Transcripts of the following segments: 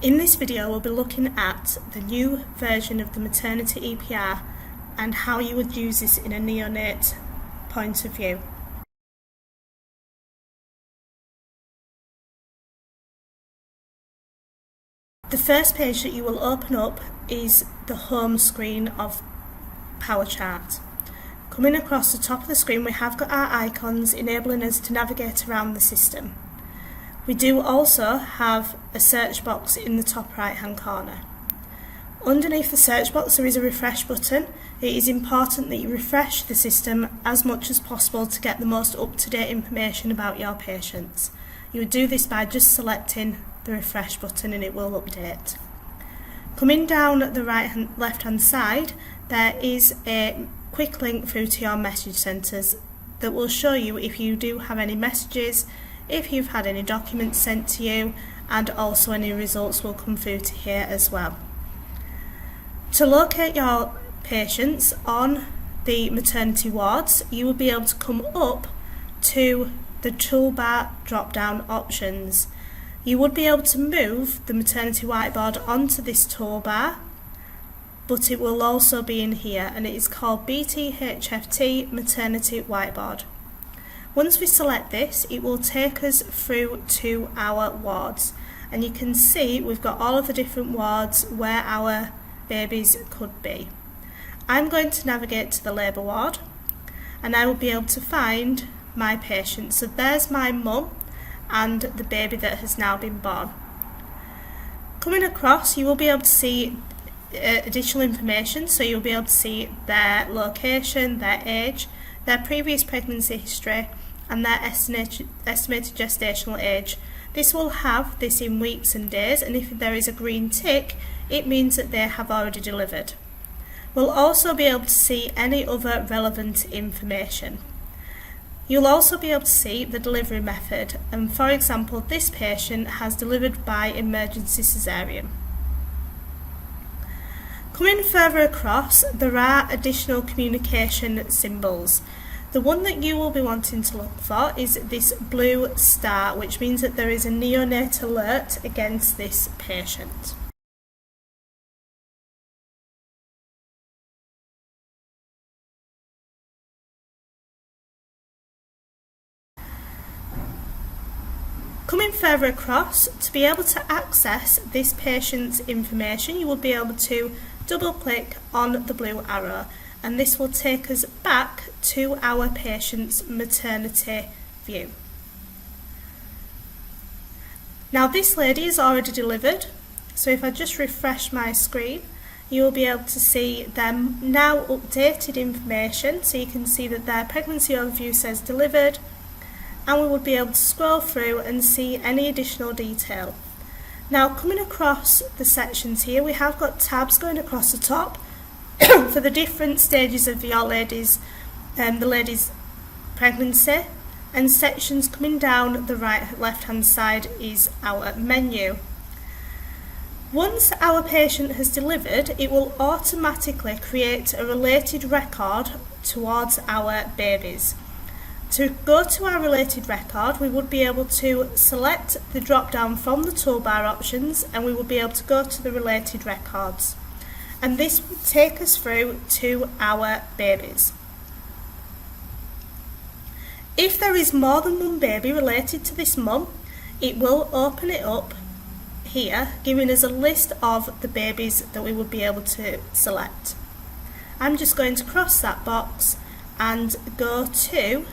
In this video we'll be looking at the new version of the maternity EPR and how you would use this in a neonate point of view. The first page that you will open up is the home screen of PowerChart. Coming across the top of the screen we have got our icons enabling us to navigate around the system. We do also have a search box in the top right hand corner. Underneath the search box there is a refresh button. It is important that you refresh the system as much as possible to get the most up-to-date information about your patients. You would do this by just selecting the refresh button and it will update. Coming down the left hand side there is a quick link through to your message centres that will show you if you do have any messages, if you've had any documents sent to you, and also any results will come through to here as well. To locate your patients on the maternity wards, you will be able to come up to the toolbar drop-down options. You would be able to move the maternity whiteboard onto this toolbar, but it will also be in here, and it is called BTHFT Maternity Whiteboard. Once we select this, it will take us through to our wards, and you can see we've got all of the different wards where our babies could be. I'm going to navigate to the labour ward and I will be able to find my patient. So there's my mum and the baby that has now been born. Coming across you will be able to see additional information, so you'll be able to see their location, their age, their previous pregnancy history and their estimated gestational age. This will have this in weeks and days, and if there is a green tick it means that they have already delivered. We'll also be able to see any other relevant information. You'll also be able to see the delivery method, and for example this patient has delivered by emergency caesarean. Coming further across there are additional communication symbols. The one that you will be wanting to look for is this blue star, which means that there is a neonate alert against this patient. Coming further across, to be able to access this patient's information you will be able to double click on the blue arrow, and this will take us back to our patient's maternity view. Now this lady is already delivered, so if I just refresh my screen you will be able to see them now updated information, so you can see that their pregnancy overview says delivered, and we would be able to scroll through and see any additional detail. Now coming across the sections here we have got tabs going across the top for the different stages of your lady's pregnancy, and sections coming down the left hand side is our menu. Once our patient has delivered it will automatically create a related record towards our babies. To go to our related record we would be able to select the drop down from the toolbar options and we will be able to go to the related records, and this will take us through to our babies. If there is more than one baby related to this mum, it will open it up here, giving us a list of the babies that we would be able to select. I'm just going to cross that box and go to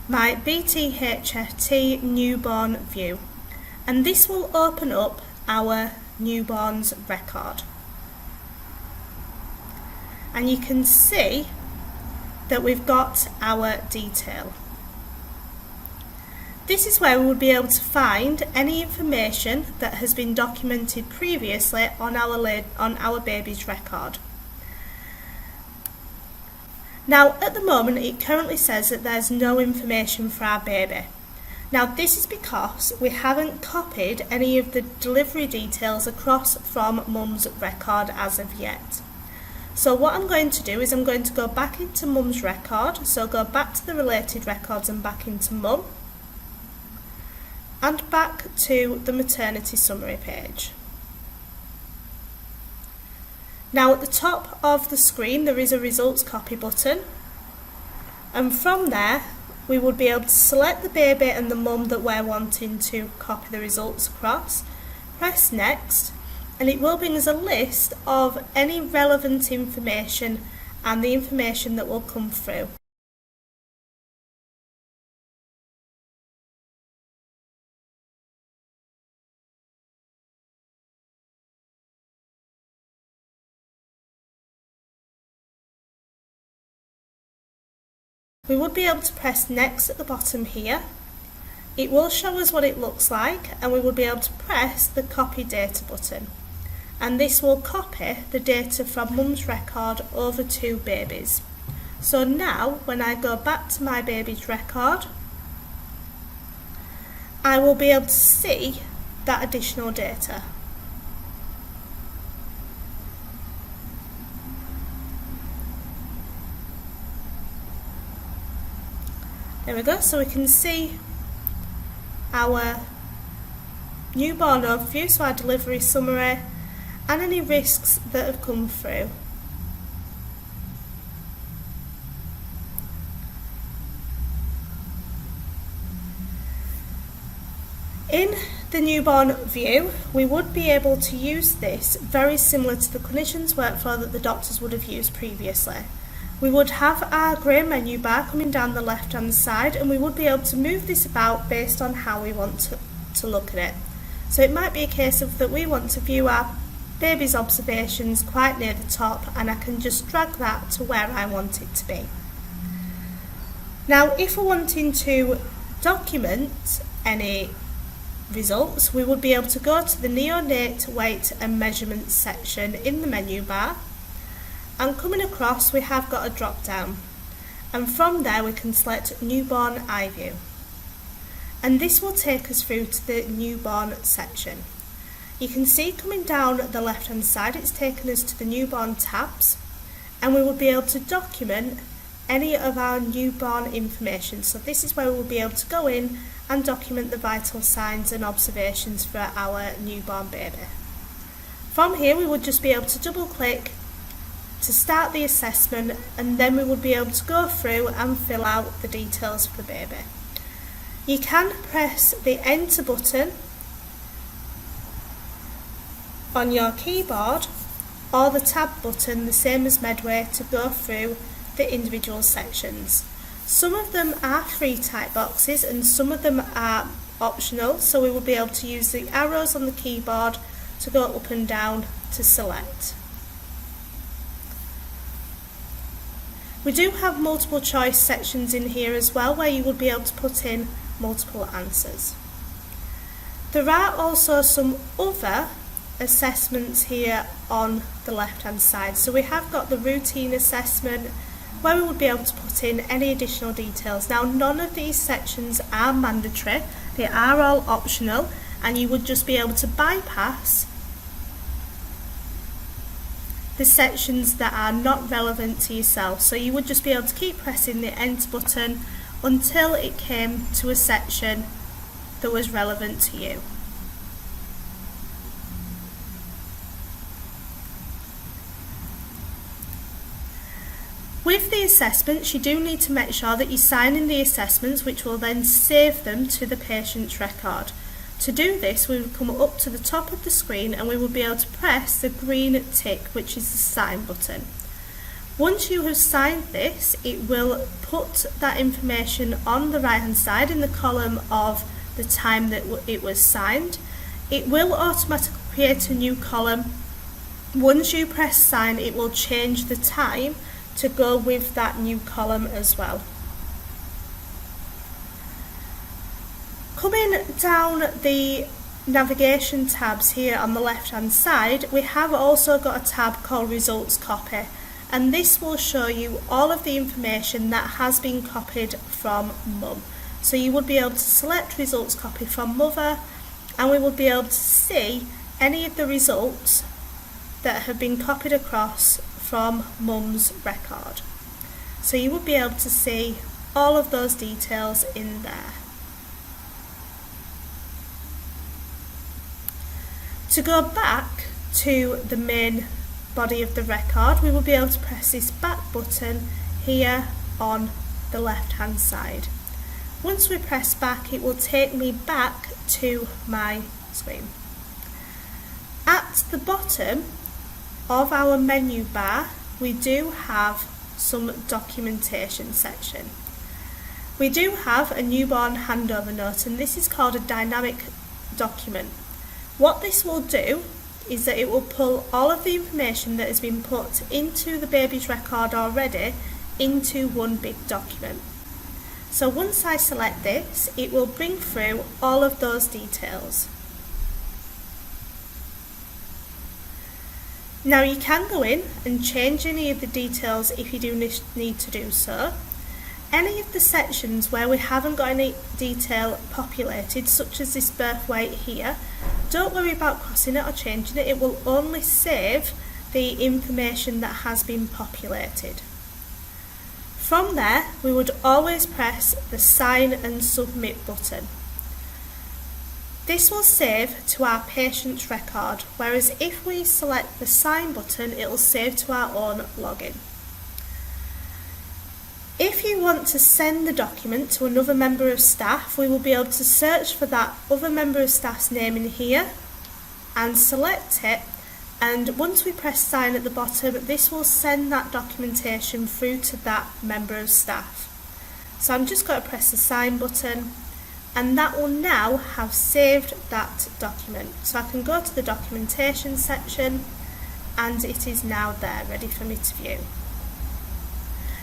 my BTHFT newborn view, and this will open up our newborn's record, and you can see that we've got our detail. This is where we would be able to find any information that has been documented previously on our baby's record. Now at the moment it currently says that there's no information for our baby. Now this is because we haven't copied any of the delivery details across from mum's record as of yet. So what I'm going to do is I'm going to go back into mum's record, so go back to the related records and back into mum. and back to the maternity summary page. Now at the top of the screen there is a results copy button, and from there we would be able to select the baby and the mum that we're wanting to copy the results across, press next, and it will bring us a list of any relevant information and the information that will come through. We would be able to press next at the bottom here. It will show us what it looks like, and we will be able to press the copy data button, and this will copy the data from mum's record over to baby's. So now when I go back to my baby's record, I will be able to see that additional data. There we go, so we can see our newborn overview, so our delivery summary, and any risks that have come through. In the newborn view, we would be able to use this very similar to the clinician's workflow that the doctors would have used previously. We would have our grey menu bar coming down the left hand side, and we would be able to move this about based on how we want to look at it. So it might be a case of that we want to view our baby's observations quite near the top, and I can just drag that to where I want it to be. Now if we're wanting to document any results, we would be able to go to the neonate weight and measurement section in the menu bar, and coming across we have got a drop down, and from there we can select newborn eye view, and this will take us through to the newborn section. You can see coming down the left hand side it's taken us to the newborn tabs, and we will be able to document any of our newborn information. So this is where we will be able to go in and document the vital signs and observations for our newborn baby. From here we would just be able to double click to start the assessment, and then we would be able to go through and fill out the details for the baby. You can press the enter button on your keyboard or the tab button, the same as Medway, to go through the individual sections. Some of them are free type boxes and some of them are optional, so we will be able to use the arrows on the keyboard to go up and down to select. We do have multiple choice sections in here as well, where you would be able to put in multiple answers. There are also some other assessments here on the left hand side. So we have got the routine assessment, where we would be able to put in any additional details. Now none of these sections are mandatory, they are all optional, and you would just be able to bypass the sections that are not relevant to yourself. So you would just be able to keep pressing the enter button until it came to a section that was relevant to you. With the assessments, you do need to make sure that you sign in the assessments, which will then save them to the patient's record. To do this, we would come up to the top of the screen and we will be able to press the green tick, which is the sign button. Once you have signed this, it will put that information on the right hand side in the column of the time that it was signed. It will automatically create a new column. Once you press sign, it will change the time to go with that new column as well. Coming down the navigation tabs here on the left hand side, we have also got a tab called Results Copy, and this will show you all of the information that has been copied from mum. So you would be able to select Results Copy from mother, and we would be able to see any of the results that have been copied across from mum's record. So you would be able to see all of those details in there. To go back to the main body of the record, we will be able to press this back button here on the left hand side. Once we press back, it will take me back to my screen. At the bottom of our menu bar, we do have some documentation section. We do have a newborn handover note, and this is called a dynamic document. What this will do is that it will pull all of the information that has been put into the baby's record already into one big document. So once I select this, it will bring through all of those details. Now you can go in and change any of the details if you do need to do so. Any of the sections where we haven't got any detail populated, such as this birth weight here, don't worry about crossing it or changing it. It will only save the information that has been populated. From there, we would always press the Sign and Submit button. This will save to our patient's record, whereas if we select the Sign button, it will save to our own login. If you want to send the document to another member of staff, we will be able to search for that other member of staff's name in here and select it, and once we press Sign at the bottom, this will send that documentation through to that member of staff. So I'm just going to press the Sign button, and that will now have saved that document. So I can go to the documentation section, and it is now there ready for me to view.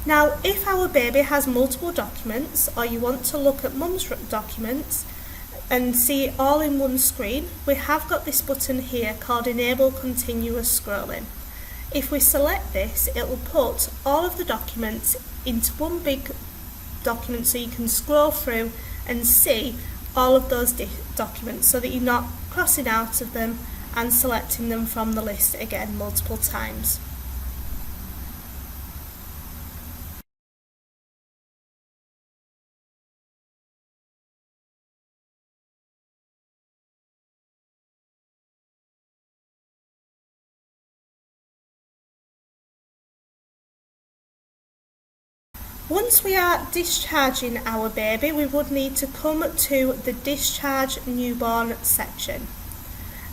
Now, if our baby has multiple documents, or you want to look at mum's documents and see it all in one screen, we have got this button here called Enable Continuous Scrolling. If we select this, it will put all of the documents into one big document so you can scroll through and see all of those documents so that you're not crossing out of them and selecting them from the list again multiple times. Once we are discharging our baby, we would need to come to the Discharge Newborn section.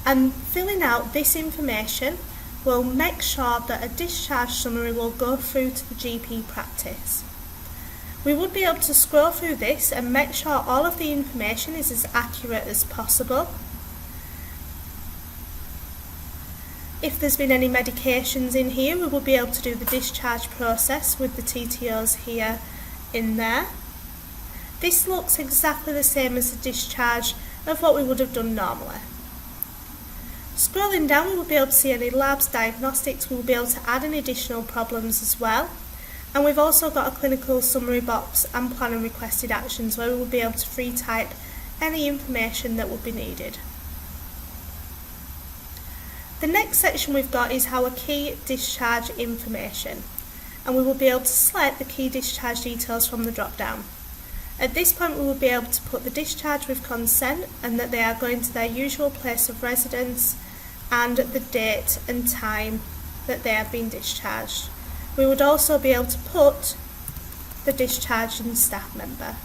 And filling out this information will make sure that a discharge summary will go through to the GP practice. We would be able to scroll through this and make sure all of the information is as accurate as possible. If there's been any medications in here, we will be able to do the discharge process with the TTOs here in there. This looks exactly the same as the discharge of what we would have done normally. Scrolling down, we will be able to see any labs, diagnostics. We will be able to add any additional problems as well. And we've also got a clinical summary box and plan and requested actions where we will be able to free type any information that would be needed. The next section we've got is our key discharge information, and we will be able to select the key discharge details from the drop down. At this point, we will be able to put the discharge with consent and that they are going to their usual place of residence and the date and time that they have been discharged. We would also be able to put the discharging staff member.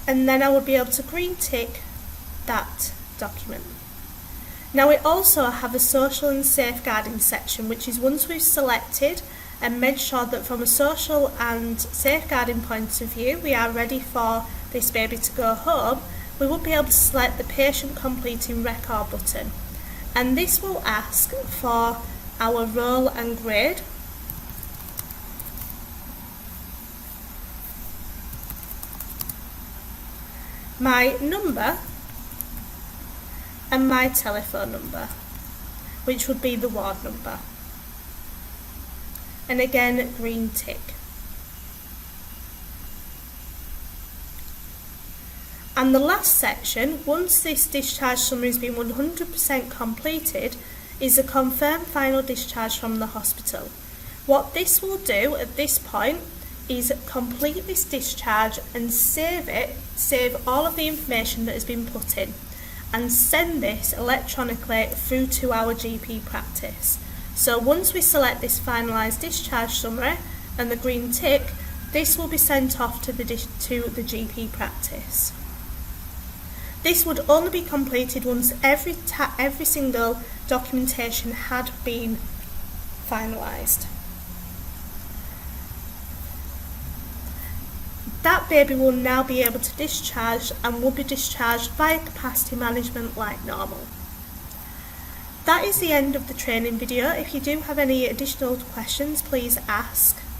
And then I would be able to green tick that document. Now we also have a social and safeguarding section, which is once we've selected and made sure that from a social and safeguarding point of view we are ready for this baby to go home, we will be able to select the patient completing record button, and this will ask for our role and grade. My number and my telephone number, which would be the ward number. And again, green tick. And the last section, once this discharge summary has been 100% completed, is a confirmed final discharge from the hospital. What this will do at this point is complete this discharge and save all of the information that has been put in, and send this electronically through to our GP practice. So once we select this finalised discharge summary and the green tick, this will be sent off to the GP practice. This would only be completed once every single documentation had been finalised. That baby will now be able to discharge and will be discharged via capacity management like normal. That is the end of the training video. If you do have any additional questions, please ask.